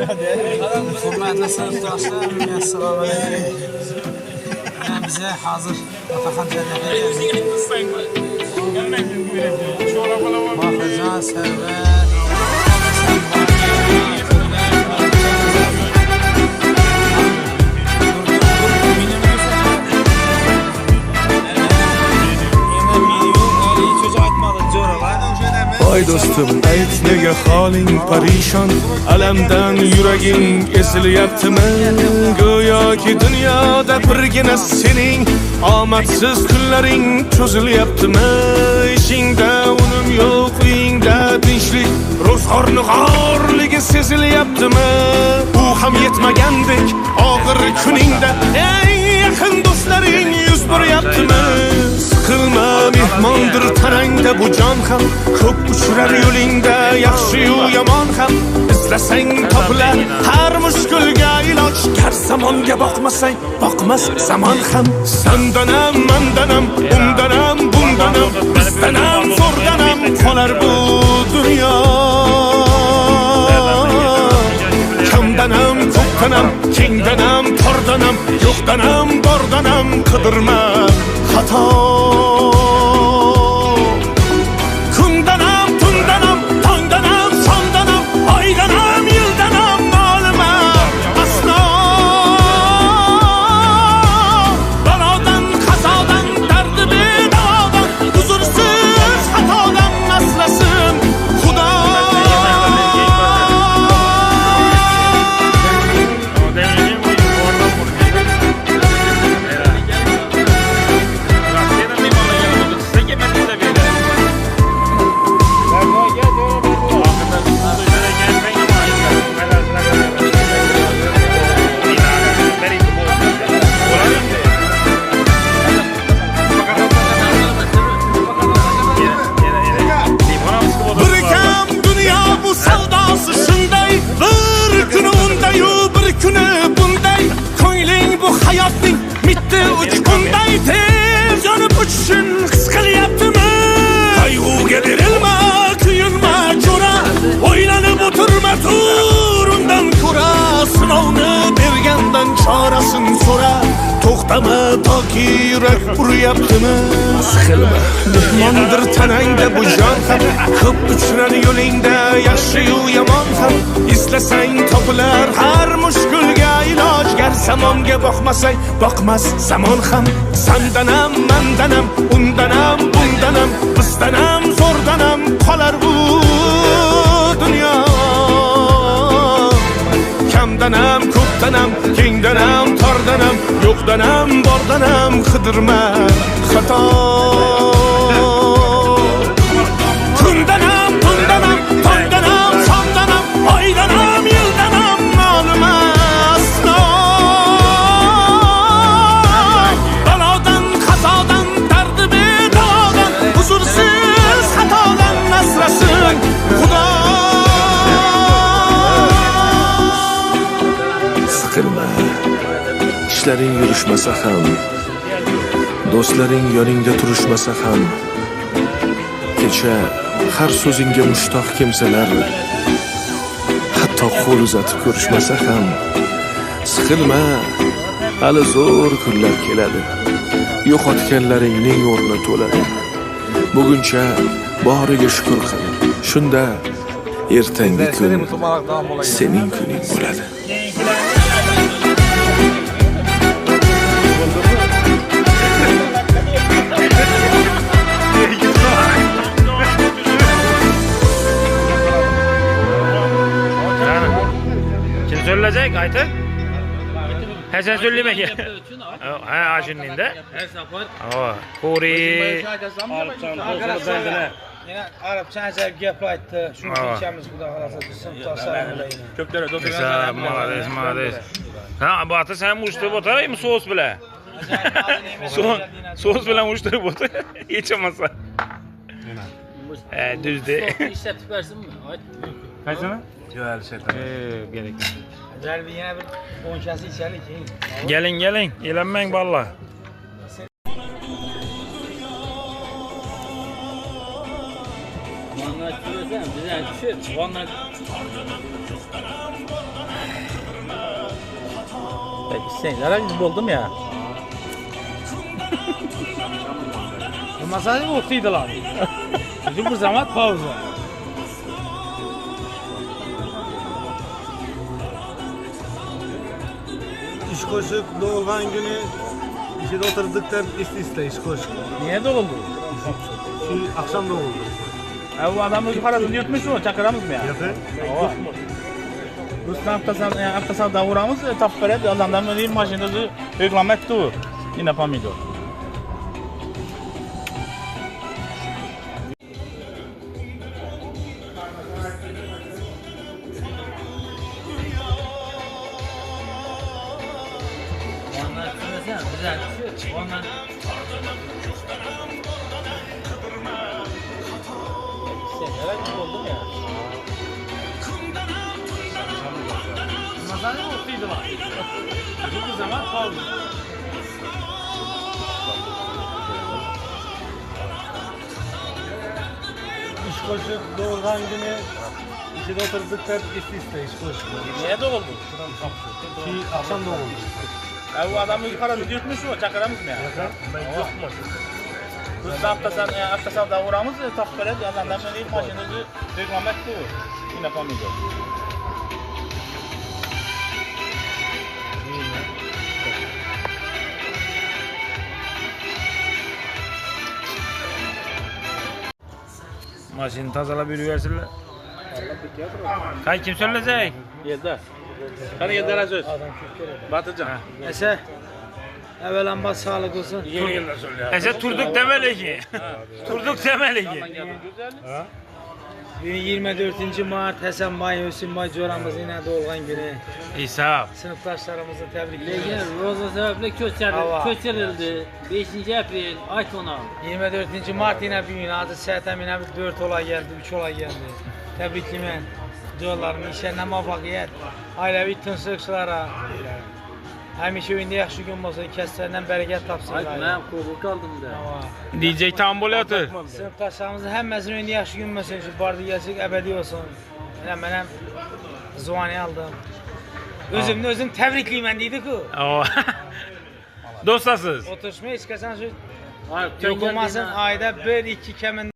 Hürmetli sınıftaşlar, assalamu alaikum. Bize hazır Atakan Cennet'e geldik. Bakırcan, Server, Ay dostum ayt nega holing parishon alamdan yuraging esilyaptimi go'yoki dunyoda birgina sening omadsiz kunlaring cho'zilyaptimi ishingda unum yo'q uyingda tinchlik ro'zg'orni g'orligi sezilyaptimi u ham yetmagandek og'ir kuningda eng yaqin do'stlaring yuz beryaptimi Sıkılma mehmondir tanangda bu jon ham ko'p uchrar yo'lingda yaxshi-yu yomon ham izlasang topilar har mushkulga iloj gar zamonga boqmasang boqmas zamon ham sandanam mandanam undanam bundanam bizdanam zo'rdanam qolar bu dunyo kamdanam ko'pdanam kengdanam tordanam yo'qdanam bordanam qidirma xato kundanam tundanam tongdanam sondanam oydanam yildanam nolima aslo balodan qazodan dardi bedavodan huzursiz xatodan asrasin xudo chorasini so'ra to'xtama toki yurak uryaptimi siqilma mehmondir tanangda bu jon ham ko'p uchrar yo'lingda yaxshi-yu yomon ham izlasang topilar har mushkulga iloj gar zamonga boqmasang boqmas zamon ham sandanam mandanam undanam bundanam bizdanam zo'rdanam qolar bu dunyo kamdanam ko'pdanam kengdanam tordanam yo'qdanam bordanam qidirma xato kundanam tundanam tongdanam sondanam oydanam yildanam ma'lum aslo balodan qazodan dardi bedavodan huzursiz xatodan asrasin xudo Sıkılma, ishlaring yurishmasa ham, do'stlaring yoningda turishmasa ham, kecha har so'zingga mushtoq kimsalar, hatto qo'l uzatib ko'rishmasa ham, siqilma, hali zo'r kunlar keladi. Yo'qotganlaringning o'rni to'ladi. Buguncha boriga shukr qil. Shunda ertangi kun sening kuning bo'ladi. Söyleyecek aytib. Ha sen söyleme ki. Ha aşınında. Ha Kori. Yine Arapça acayip gap aytdi. Shuni kechamiz xudo xolasa sınıftaşlar bilan. Ko'plar do'stlar. Malades. Ha bu ata sen ushtirib o'tiraymi so'z bilan? So'z bilan ushtirib o'tir. Hech bo'lmasa. Düzde. İşletip versinmi? Kaysini? Yo'q, shayton. Gerek. Zarbi yana bir 10 kasa içerik. Gelin, eğlenmeyin vallahi. Vanlar düşürsen bize düşür. Vanlar İstəyinlərə biz buldum ya. Masajı oxuydular. Bizim bu zaman pauza. İş koşup doğulgan günü işe oturduk da iste iş koşup. Niye doğuldu? Şu akşam doğuldu. Bu adam özü paradan yutmuş mu? Çakıramız mı ya? Yapı. Ruslan aptasal davuramız tapıp veredi. Adamdan böyle maşinde özü reklam etti o. Yine pamidor. Onlar düşünürsen güzel bir şey. Onlar İstəyinlərə biz buldum ya. Masajı oxuydular. Bizim bu zaman pauza. İş koşup doğulgan günü işe oturduk da iste iş koşup. Niye doğuldu? Şu akşam doğuldu. Bu adam özü paradan yutmuş mu? Çakıramız mı ya? Ruslan aptasal davuramız tapıp veredi. Adamdan böyle maşinde özü reklam etti o. Yine pamidor. Maşını tazalab yürüversinler. Kay kim söyleyecek? Yeter. Hani yeter söz. Batıcan. Ese evvelanma sağlık olsun. Ese turduk demeli ki. Turduk demeli ki. 24. Mart Hasan Bay, Hüsnü Bay Coramız yine doğulgan günü. İsa. Sınıftaşlarımızı tebrik Lekin ediyoruz. Roza sebeple Hava. köçürüldü. 5. April ay sonu. 24. Mart yine bir gün adı Sertem yine bir 4 olay geldi, 3 olay geldi. Tebriklimen. Diyorlarım işlerine muvaffakiyet. Ailevi tınısıkçılara. Həmişə indi yaxşı gün olsa, kəslərdən bərəkət tapsın. Ay ben kovul kaldım da. DJ tambolatı. Sınıfdaşlarımızın həmməsinin indi yaxşı gün olsun ki, bardı gəlsək əbədi olsun. Elə mənəm Zuhani aldım. Özüm təbrikliyim deydi ki. Dostasız. Oturuşma heç kəsən Ay, yoxlamasın, ayda 1-2 kəmin